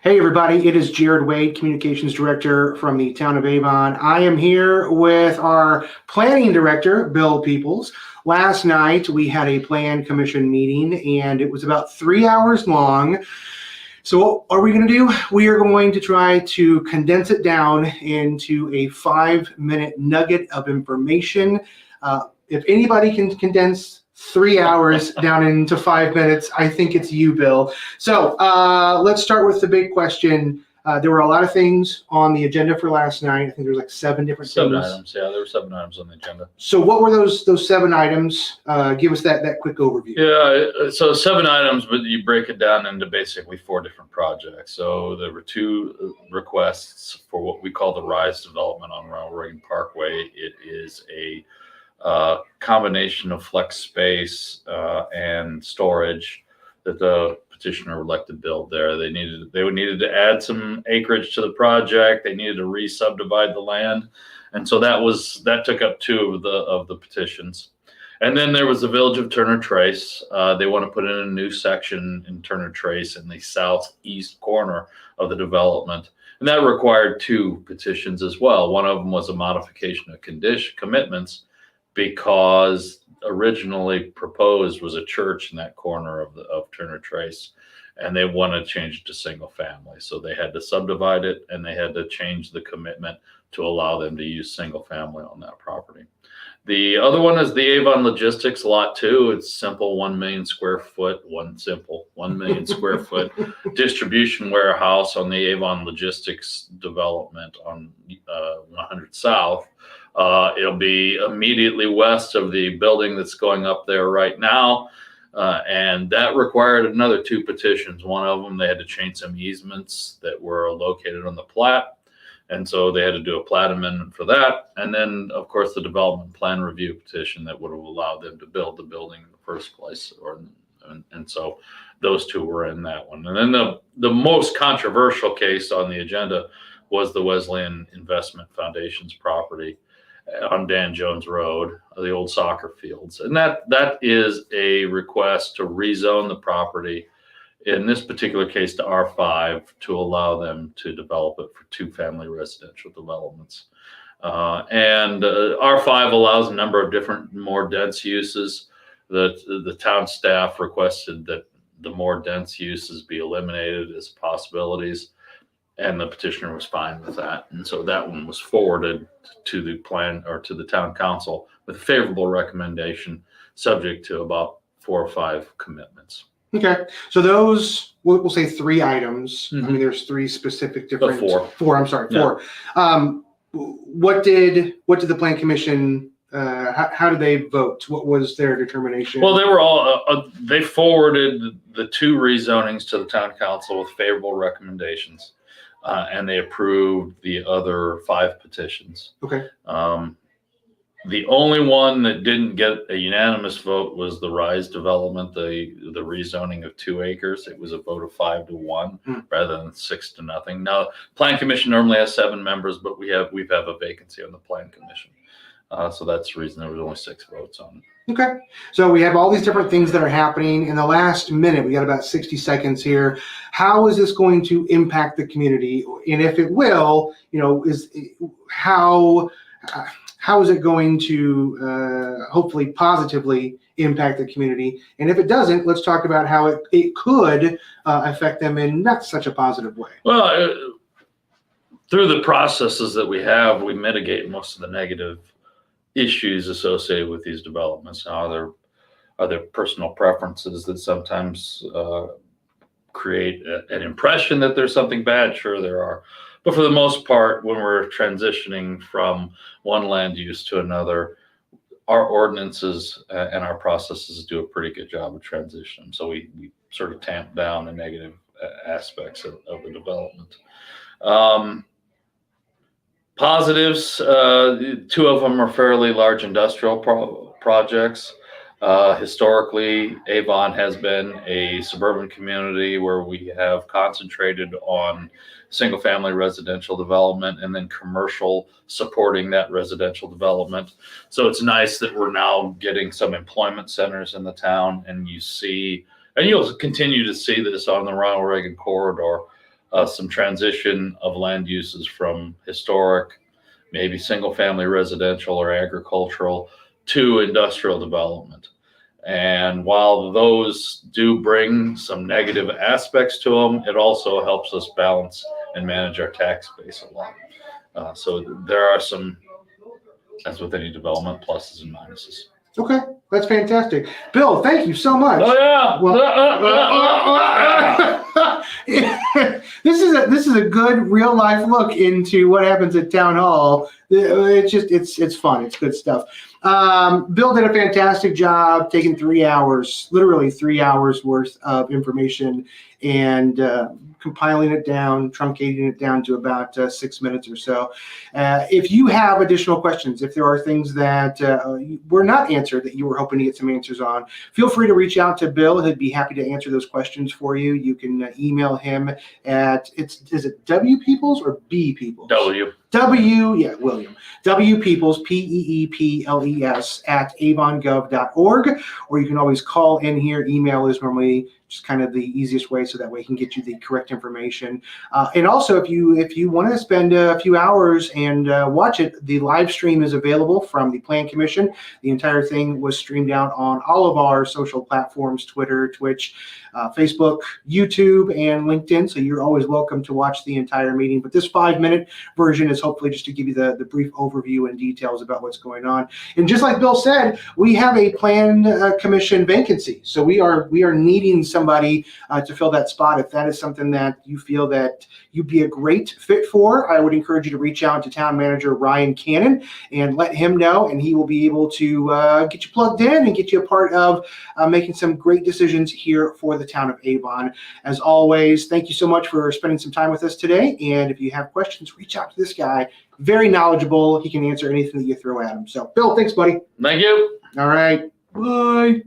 Hey, everybody, it is Jared Wade, Communications Director from the town of Avon. I am here with our Planning Director, Bill Peoples. Last night, we had a Plan Commission meeting, and it was about 3 hours long. So what are we going to do? We are going to try to condense it down into a 5-minute nugget of information. If anybody can condense 3 hours down into 5 minutes, I think it's you, Bill. So let's start with the big question. There were a lot of things on the agenda for last night. I think there was like 7 different Seven things. items, yeah, there were 7 items on the agenda. So what were those 7 items? Give us that quick overview. Yeah, so 7 items, but you break it down into basically 4 different projects. So there were 2 requests for what we call the RISE development on Ronald Reagan Parkway. It is a combination of flex space and storage that the petitioner would like to build there. They needed to add some acreage to the project. They needed to re-subdivide the land, and so that took up 2 of the petitions. And then there was the Village of Turner Trace. They want to put in a new section in Turner Trace in the southeast corner of the development, and that required 2 petitions as well. One of them was a modification of commitments, because originally proposed was a church in that corner of Turner Trace, and they want to change it to single family. So they had to subdivide it, and they had to change the commitment to allow them to use single family on that property. The other one is the Avon Logistics Lot 2. It's simple 1 million square foot, 1 million square foot distribution warehouse on the Avon Logistics development on 100 South. It'll be immediately west of the building that's going up there right now. And that required another 2 petitions. One of them, they had to change some easements that were located on the plat. And so they had to do a plat amendment for that. And then, of course, the development plan review petition that would have allowed them to build the building in the first place. And so those 2 were in that one. And then the most controversial case on the agenda was the Wesleyan Investment Foundation's property on Dan Jones Road, the old soccer fields. And that is a request to rezone the property, in this particular case to R5, to allow them to develop it for 2-family residential developments. And R5 allows a number of different more dense uses. The town staff requested that the more dense uses be eliminated as possibilities, and the petitioner was fine with that. And so that one was forwarded to the town council with a favorable recommendation, subject to about 4 or 5 commitments. Okay, so those we'll say 3 items. Mm-hmm. I mean, there's 3 specific different. 4. I'm sorry, Yeah. 4. What did the Plan Commission? How did they vote? What was their determination? Well, they were all they forwarded the 2 rezonings to the town council with favorable recommendations, and they approved the other 5 petitions. Okay. The only one that didn't get a unanimous vote was the RISE development, the rezoning of 2 acres. It was a vote of 5 to 1 rather than 6 to nothing. Now, Plan Commission normally has 7 members, but we have a vacancy on the Plan Commission. So that's the reason there was only 6 votes on it. Okay. So we have all these different things that are happening in the last minute. We got about 60 seconds here. How is this going to impact the community? And if it will, how is it going to hopefully positively impact the community? And if it doesn't, let's talk about how it could affect them in not such a positive way. Well, through the processes that we have, we mitigate most of the negative issues associated with these developments. Now, are there personal preferences that sometimes create an impression that there's something bad? Sure, there are. But for the most part, when we're transitioning from one land use to another, our ordinances and our processes do a pretty good job of transitioning. So we sort of tamp down the negative aspects of the development. Positives, 2 of them are fairly large industrial projects. Historically, Avon has been a suburban community where we have concentrated on single-family residential development and then commercial supporting that residential development. So it's nice that we're now getting some employment centers in the town, and you'll continue to see this on the Ronald Reagan corridor. some transition of land uses from historic, maybe single-family residential or agricultural, to industrial development. And while those do bring some negative aspects to them, it also helps us balance and manage our tax base a lot. So there are some, as with any development, pluses and minuses. Okay, that's fantastic. Bill, thank you so much. Oh yeah. This is a good real life look into what happens at town hall. It's fun. It's good stuff. Bill did a fantastic job taking 3 hours, literally 3 hours worth of information, and compiling it down, truncating it down to about 6 minutes or so. If you have additional questions, if there are things that were not answered that you were hoping to get some answers on, feel free to reach out to Bill. He'd be happy to answer those questions for you. You can email him at, is it W Peoples or B Peoples? William. W Peoples, Peoples, at avongov.org, or you can always call in here. Email is normally just kind of the easiest way, so that way he can get you the correct information. And also, if you want to spend a few hours and watch it, the live stream is available from the Plan Commission. The entire thing was streamed out on all of our social platforms: Twitter, Twitch, Facebook, YouTube, and LinkedIn. So you're always welcome to watch the entire meeting. But this 5-minute version is hopefully just to give you the brief overview and details about what's going on. And just like Bill said, we have a Plan Commission vacancy. So we are needing somebody to fill that spot. If that is something that you feel that you'd be a great fit for, I would encourage you to reach out to Town Manager Ryan Cannon and let him know, and he will be able to get you plugged in and get you a part of making some great decisions here for the town of Avon. As always, thank you so much for spending some time with us today. And if you have questions, reach out to this guy. Very knowledgeable. He can answer anything that you throw at him. So, Bill, thanks, buddy. Thank you. All right. Bye.